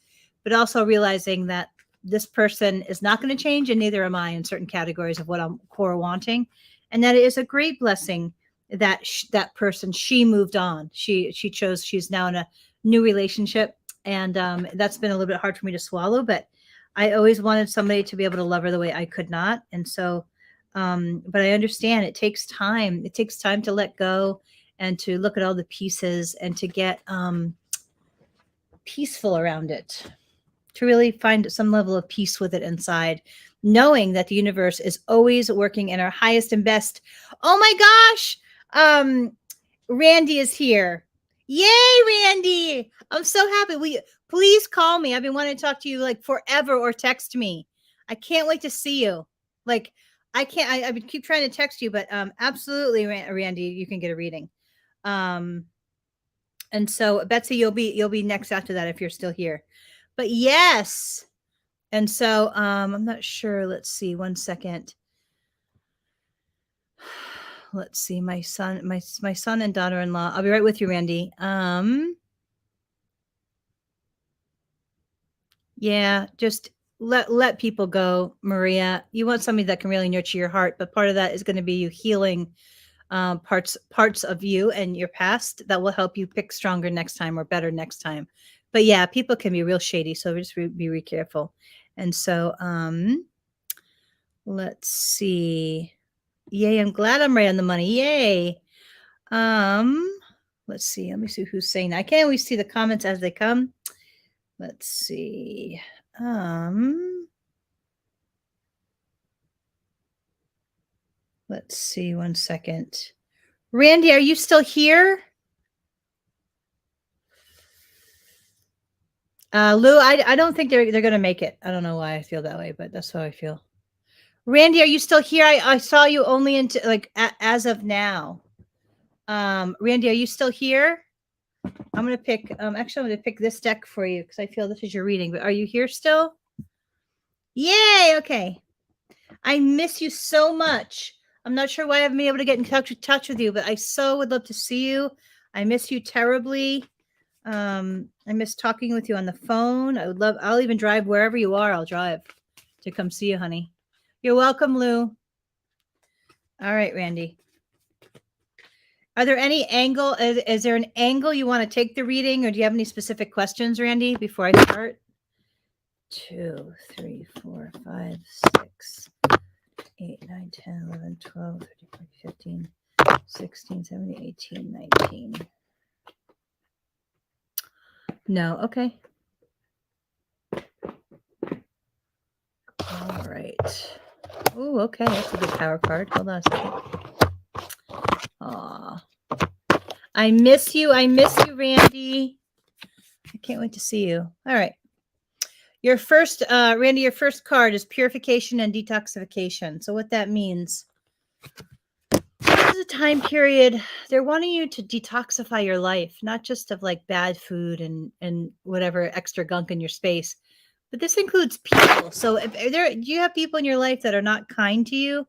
but also realizing that this person is not going to change, and neither am I in certain categories of what I'm core wanting. And that it is a great blessing that that person, she moved on. She chose, she's now in a new relationship. And that's been a little bit hard for me to swallow, but I always wanted somebody to be able to love her the way I could not. And so but I understand it takes time. It takes time to let go and to look at all the pieces and to get peaceful around it, to really find some level of peace with it inside, knowing that the universe is always working in our highest and best. Oh my gosh. Randy is here. Yay, Randy. I'm so happy. Please call me. I've been wanting to talk to you like forever, or text me. I can't wait to see you. Like I can't, I would keep trying to text you, but absolutely, Randy, you can get a reading. And so Betsy, you'll be next after that if you're still here. But yes. And so I'm not sure. Let's see. 1 second. Let's see. My son and daughter-in-law. I'll be right with you, Randy. Yeah, just let people go, Maria. You want somebody that can really nurture your heart, but part of that is going to be you healing parts of you and your past that will help you pick stronger next time or better next time. But yeah, people can be real shady, so just be really careful. And so let's see. Yay, I'm glad I'm right on the money. Yay. Let's see. Let me see who's saying that. I can't always see the comments as they come. Let's see. Let's see. 1 second. Randy, are you still here? Lou, I don't think they're going to make it. I don't know why I feel that way, but that's how I feel. Randy, are you still here? I saw you only into like as of now. Randy, are you still here? I'm going to pick, actually, I'm going to pick this deck for you because I feel this is your reading, but are you here still? Yay. Okay. I miss you so much. I'm not sure why I haven't been able to get in touch with you, but I so would love to see you. I miss you terribly. I miss talking with you on the phone. I'll even drive wherever you are. I'll drive to come see you, honey. You're welcome, Lou. All right, Randy. Are there any angle? Is there an angle you want to take the reading, or do you have any specific questions, Randy, before I start? 2, 3, 4, 5, 6, 8, 9, 10, 11, 12, 13, 14, 15, 16, 17, 18, 19. No, okay. All right. Oh, okay. That's a good power card. Hold on a second. Aw. I miss you. I miss you, Randy. I can't wait to see you. All right. Your first, Randy, your first card is purification and detoxification. So what that means, this is a time period. They're wanting you to detoxify your life, not just of like bad food and whatever extra gunk in your space, but this includes people. So if do you have people in your life that are not kind to you,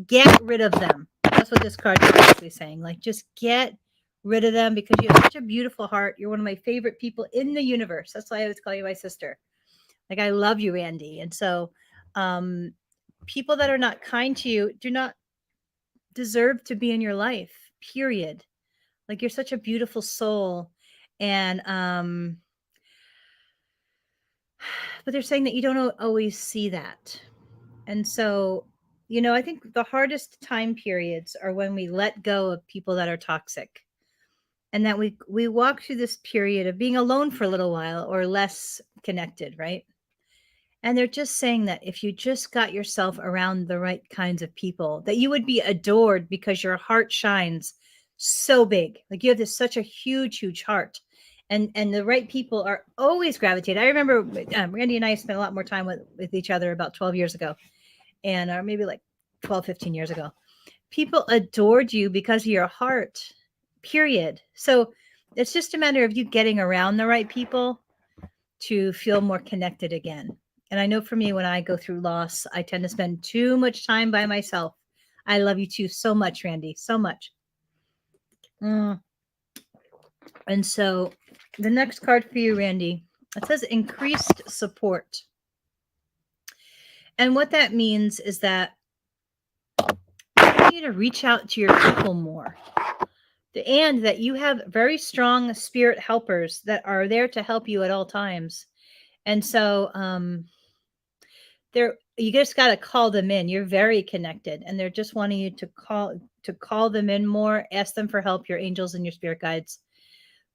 get rid of them. That's what this card is basically saying. Like, just get rid of them because you have such a beautiful heart. You're one of my favorite people in the universe. That's why I always call you my sister. Like, I love you, Randy. And so people that are not kind to you do not deserve to be in your life, period. Like, you're such a beautiful soul. And but they're saying that you don't always see that. And so, I think the hardest time periods are when we let go of people that are toxic, and that we walk through this period of being alone for a little while or less connected, right? And they're just saying that if you just got yourself around the right kinds of people, that you would be adored because your heart shines so big. Like you have this such a huge heart. And the right people are always gravitated. I remember Randy and I spent a lot more time with each other about 12 years ago, and or maybe like 12, 15 years ago. People adored you because of your heart, period. So it's just a matter of you getting around the right people to feel more connected again. And I know for me, when I go through loss, I tend to spend too much time by myself. I love you too so much, Randy, so much. And so the next card for you, Randy, it says increased support. And what that means is that you need to reach out to your people more. And that you have very strong spirit helpers that are there to help you at all times. And so they're you just got to call them in. You're very connected, and they're just wanting you to call them in more, ask them for help, your angels and your spirit guides.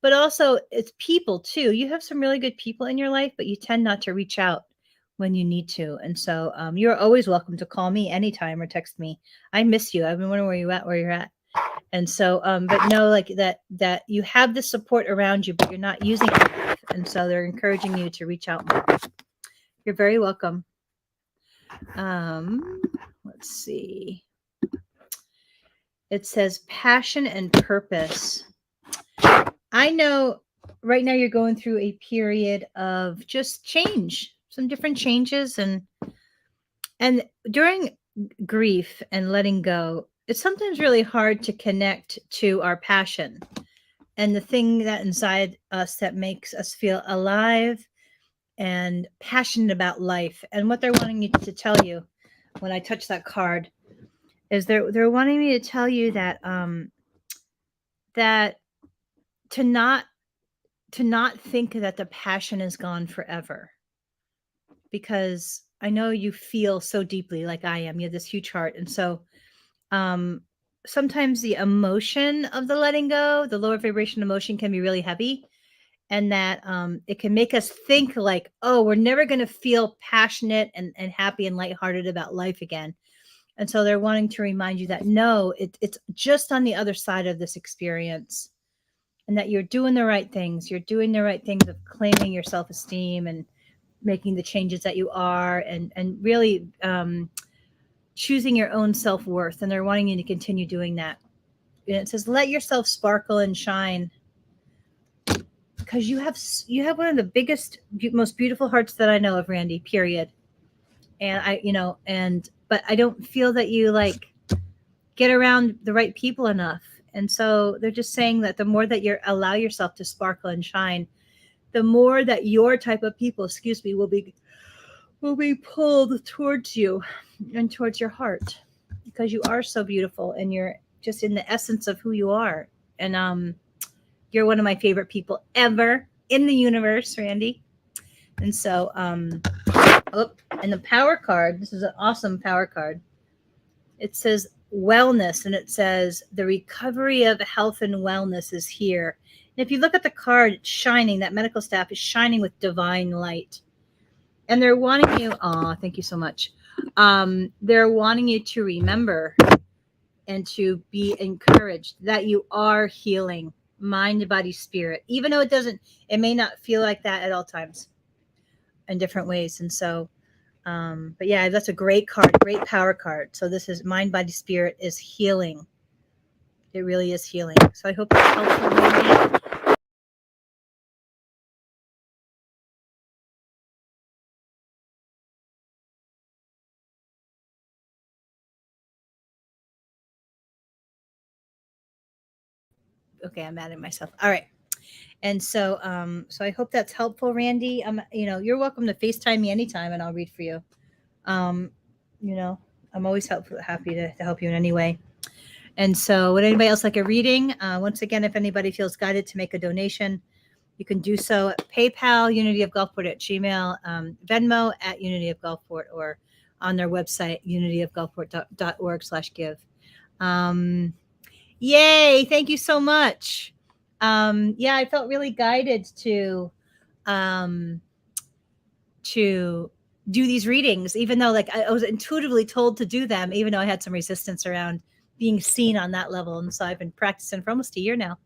But also it's people too. You have some really good people in your life, but you tend not to reach out when you need to. And so you're always welcome to call me anytime or text me. I miss you. I've been wondering where you're at. And so but know like that you have the support around you, but you're not using it enough. And so they're encouraging you to reach out more. You're very welcome. Let's see. It says passion and purpose. I know right now you're going through a period of just change, some different changes, and during grief and letting go, it's sometimes really hard to connect to our passion and the thing that inside us that makes us feel alive and passionate about life. And what they're wanting you to tell you when I touch that card is they're wanting me to tell you that that to not think that the passion is gone forever, because I know you feel so deeply like I am. You have this huge heart, and so um sometimes the emotion of the letting go, the lower vibration emotion, can be really heavy, and that it can make us think like, oh, we're never going to feel passionate and happy and lighthearted about life again. And so they're wanting to remind you that no, it's just on the other side of this experience, and that you're doing the right things. You're doing the right things of claiming your self-esteem and making the changes that you are, and really choosing your own self-worth. And they're wanting you to continue doing that. And it says, let yourself sparkle and shine, because you have one of the biggest, most beautiful hearts that I know of, Randy. Period. And but I don't feel that you like get around the right people enough. And so they're just saying that the more that you allow yourself to sparkle and shine, the more that your type of people, will be pulled towards you and towards your heart, because you are so beautiful and you're just in the essence of who you are. And you're one of my favorite people ever in the universe, Randy. And so and the power card, this is an awesome power card. It says wellness, and it says the recovery of health and wellness is here. And if you look at the card, it's shining. That medical staff is shining with divine light. And they're wanting you, thank you so much. They're wanting you to remember and to be encouraged that you are healing mind, body, spirit, even though it may not feel like that at all times in different ways. And so, but yeah, that's a great card, great power card. So this is mind, body, spirit is healing. It really is healing. So I hope that's helpful, Randy. Okay, I'm mad at myself. All right. And so so I hope that's helpful, Randy. You're welcome to FaceTime me anytime and I'll read for you. Um, you know, I'm always happy to help you in any way. And so would anybody else like a reading? Once again, if anybody feels guided to make a donation, you can do so at PayPal, unityofgulfport at Gmail, Venmo at Unity of Gulfport, or on their website, unityofgulfport.org/give. Yay! Thank you so much. Yeah, I felt really guided to do these readings, even though like I was intuitively told to do them, even though I had some resistance around being seen on that level. And so I've been practicing for almost a year now.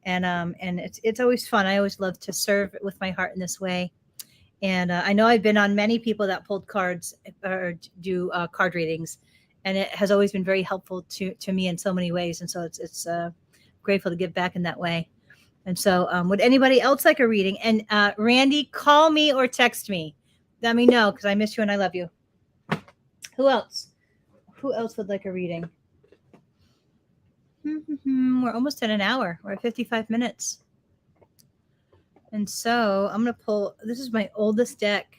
And it's always fun. I always love to serve with my heart in this way. And I know I've been on many people that pulled cards or do card readings, and it has always been very helpful to me in so many ways. And so it's grateful to give back in that way. And so, would anybody else like a reading? And Randy, call me or text me. Let me know because I miss you and I love you. Who else? Who else would like a reading? We're almost at an hour. We're at 55 minutes. And so I'm going to pull. This is my oldest deck.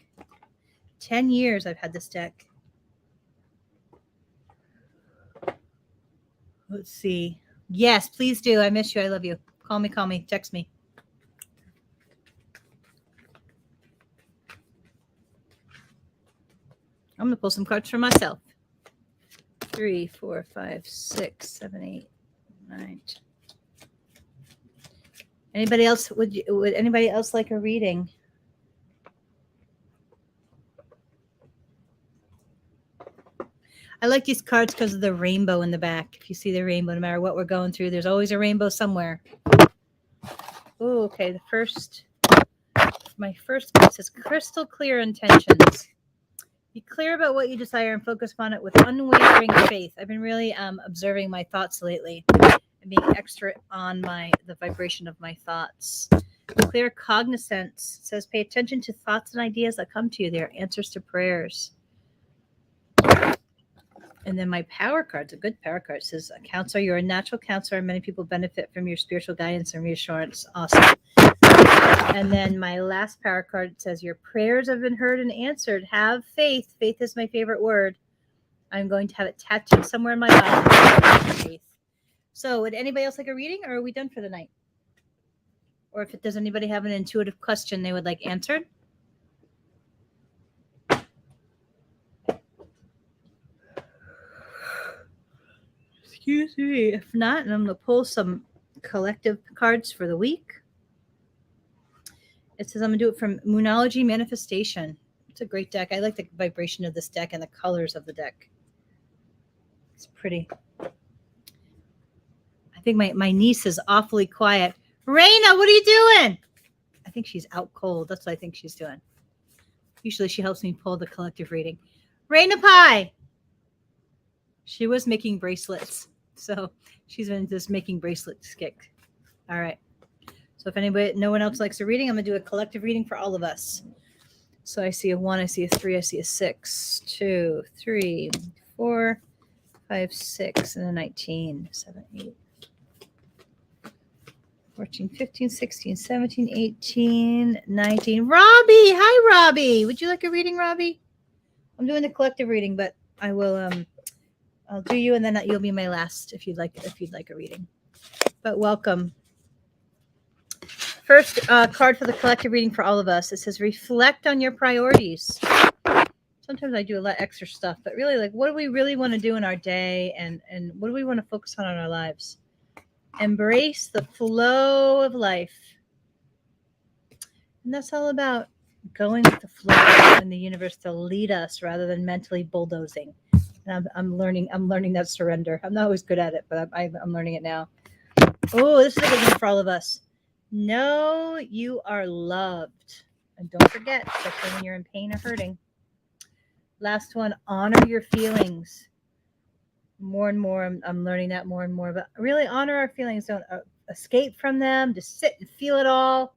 10 years I've had this deck. Let's see. Yes, please do. I miss you. I love you. Call me. Text me. I'm going to pull some cards for myself. 3, 4, 5, 6, 7, 8, 9. Anybody else? Would anybody else like a reading? I like these cards because of the rainbow in the back. If you see the rainbow, no matter what we're going through, there's always a rainbow somewhere. Oh, okay. My first card says crystal clear intentions. Be clear about what you desire and focus on it with unwavering faith. I've been really observing my thoughts lately and being extra on the vibration of my thoughts. Clear cognizance says pay attention to thoughts and ideas that come to you. They are answers to prayers. And then my power card's a good power card. It says, counselor, you're a natural counselor, and many people benefit from your spiritual guidance and reassurance. Awesome. And then my last power card says, your prayers have been heard and answered. Have faith. Faith is my favorite word. I'm going to have it tattooed somewhere in my body. Faith. So would anybody else like a reading, or are we done for the night? Or does anybody have an intuitive question they would like answered? Excuse me. If not, I'm going to pull some collective cards for the week. It says I'm going to do it from Moonology Manifestation. It's a great deck. I like the vibration of this deck and the colors of the deck. It's pretty. I think my niece is awfully quiet. Raina, what are you doing? I think she's out cold. That's what I think she's doing. Usually she helps me pull the collective reading. Raina Pie. She was making bracelets. So she's been just making bracelet stick. All right. So if no one else likes a reading, I'm going to do a collective reading for all of us. So I see a 1, I see a 3, I see a 6, 2, 3, 4, 5, 6, and a 19, 7, 8, 14, 15, 16, 17, 18, 19. Robbie! Hi, Robbie! Would you like a reading, Robbie? I'm doing the collective reading, but I will I'll do you, and then you'll be my last if you'd like a reading. But welcome. First card for the collective reading for all of us. It says, reflect on your priorities. Sometimes I do a lot of extra stuff, but really, like, what do we really want to do in our day, and what do we want to focus on in our lives? Embrace the flow of life. And that's all about going with the flow and the universe to lead us rather than mentally bulldozing. And I'm learning that surrender. I'm not always good at it, but I'm learning it now. Oh, this is a good one for all of us. Know you are loved. And don't forget, especially when you're in pain or hurting. Last one, honor your feelings. More and more, I'm learning that more and more. But really honor our feelings. Don't escape from them. Just sit and feel it all.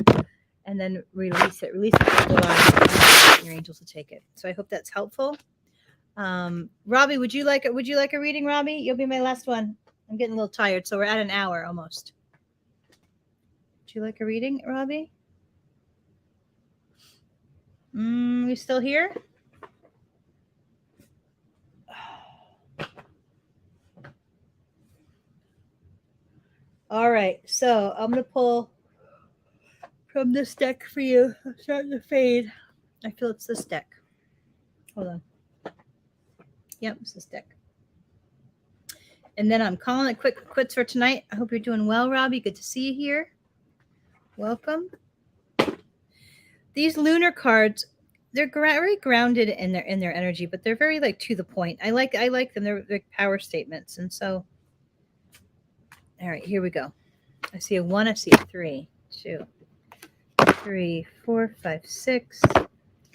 And then release it. Release it. Your angels will take it. So I hope that's helpful. Robbie, would you like a reading, Robbie? You'll be my last one. I'm getting a little tired, so we're at an hour almost. Would you like a reading, Robbie? You still here? All right, so I'm going to pull from this deck for you. I'm starting to fade. I feel it's this deck. Hold on. Yep, it's this deck. And then I'm calling it quits for tonight. I hope you're doing well, Robbie. Good to see you here. Welcome. These lunar cards they're very grounded in their energy, but they're very like to the point. I like them. They're like power statements. And so, all right, here we go. I see a 1, I see a 3, 2, 3, 4, 5, 6,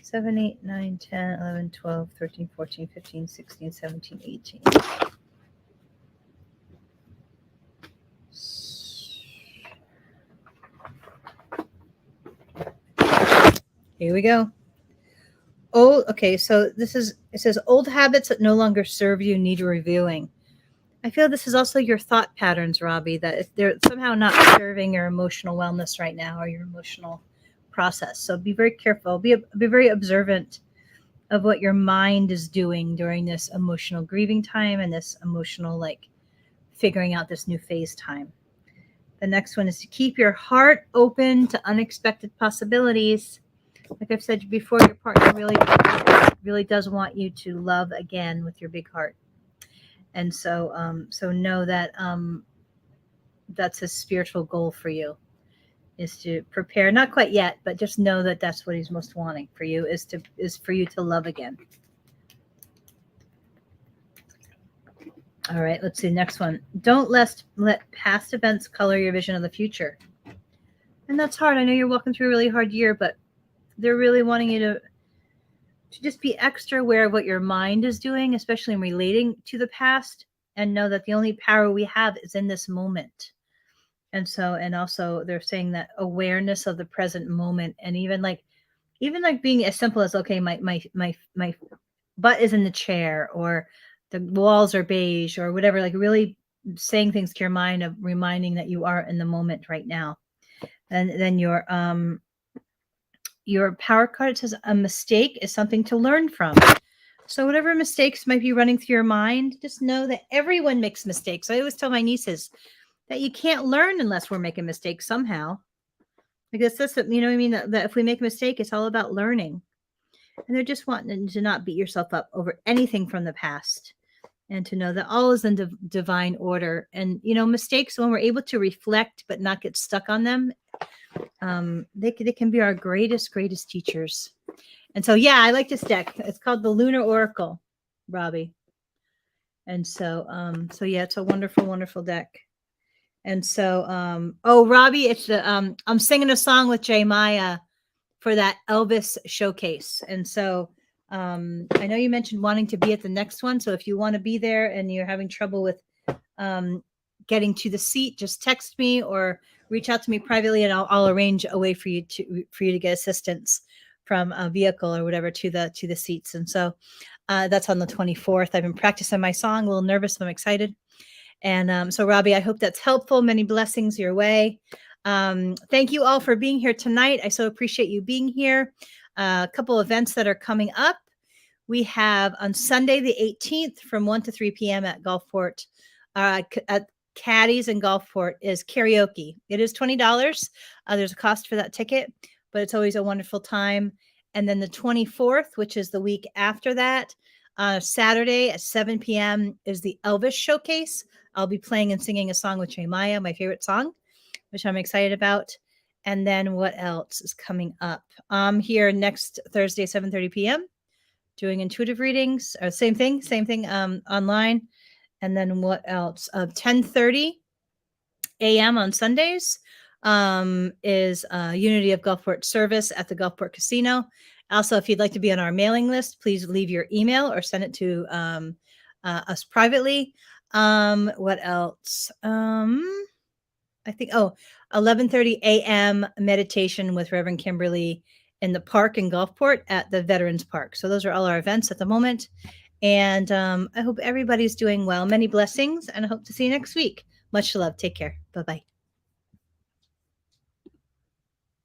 7, 8, 9, 10, 11, 12, 13, 14, 15, 16, 17, 18. Here we go. Oh, okay. So it says old habits that no longer serve you need reviewing. I feel this is also your thought patterns, Robbie, that if they're somehow not serving your emotional wellness right now or your emotional process. So be very careful. Be very observant of what your mind is doing during this emotional grieving time and this emotional like figuring out this new phase time. The next one is to keep your heart open to unexpected possibilities. Like I've said before, your partner really does want you to love again with your big heart. And so so know that that's a spiritual goal for you, is to prepare, not quite yet, but just know that that's what he's most wanting for you, is for you to love again. All right, let's see. Next one. Don't let past events color your vision of the future. And that's hard. I know you're walking through a really hard year, but they're really wanting you to just be extra aware of what your mind is doing, especially in relating to the past, and know that the only power we have is in this moment. And so, and also they're saying that awareness of the present moment, and even like being as simple as, okay, my butt is in the chair, or the walls are beige, or whatever, like really saying things to your mind of reminding that you are in the moment right now. And then your power card says a mistake is something to learn from. So whatever mistakes might be running through your mind, just know that everyone makes mistakes. I always tell my nieces that you can't learn unless we're making mistakes somehow. Because that's what, you know what I mean? That if we make a mistake, it's all about learning. And they're just wanting to not beat yourself up over anything from the past, and to know that all is in divine order. And, you know, mistakes, when we're able to reflect but not get stuck on them, they can be our greatest teachers. And so, yeah, I like this deck. It's called the Lunar Oracle, Robbie. And so, so yeah, it's a wonderful deck. And so, oh, Robbie, it's the I'm singing a song with Jeremiah for that Elvis showcase. And so, I know you mentioned wanting to be at the next one. So if you want to be there and you're having trouble with getting to the seat, just text me or reach out to me privately, and I'll arrange a way for you to get assistance from a vehicle or whatever to the seats. And so that's on the 24th. I've been practicing my song, a little nervous, but I'm excited. And so, Robbie, I hope that's helpful. Many blessings your way. Thank you all for being here tonight. I so appreciate you being here. A couple events that are coming up. We have on Sunday, the 18th, from 1 to 3 p.m. at Gulfport, at Caddies in Gulfport, is karaoke. It is $20. There's a cost for that ticket, but it's always a wonderful time. And then the 24th, which is the week after that, Saturday at 7 p.m. is the Elvis Showcase. I'll be playing and singing a song with Jeremiah, my favorite song, which I'm excited about. And then what else is coming up? Here next Thursday, 7:30 p.m., doing intuitive readings. Same thing, online. And then what else? 10:30 a.m. on Sundays is Unity of Gulfport service at the Gulfport Casino. Also, if you'd like to be on our mailing list, please leave your email or send it to us privately. What else? I think 11:30 a.m. meditation with Reverend Kimberly in the park in Gulfport at the Veterans Park. So those are all our events at the moment. And I hope everybody's doing well. Many blessings, and I hope to see you next week. Much love. Take care. Bye-bye.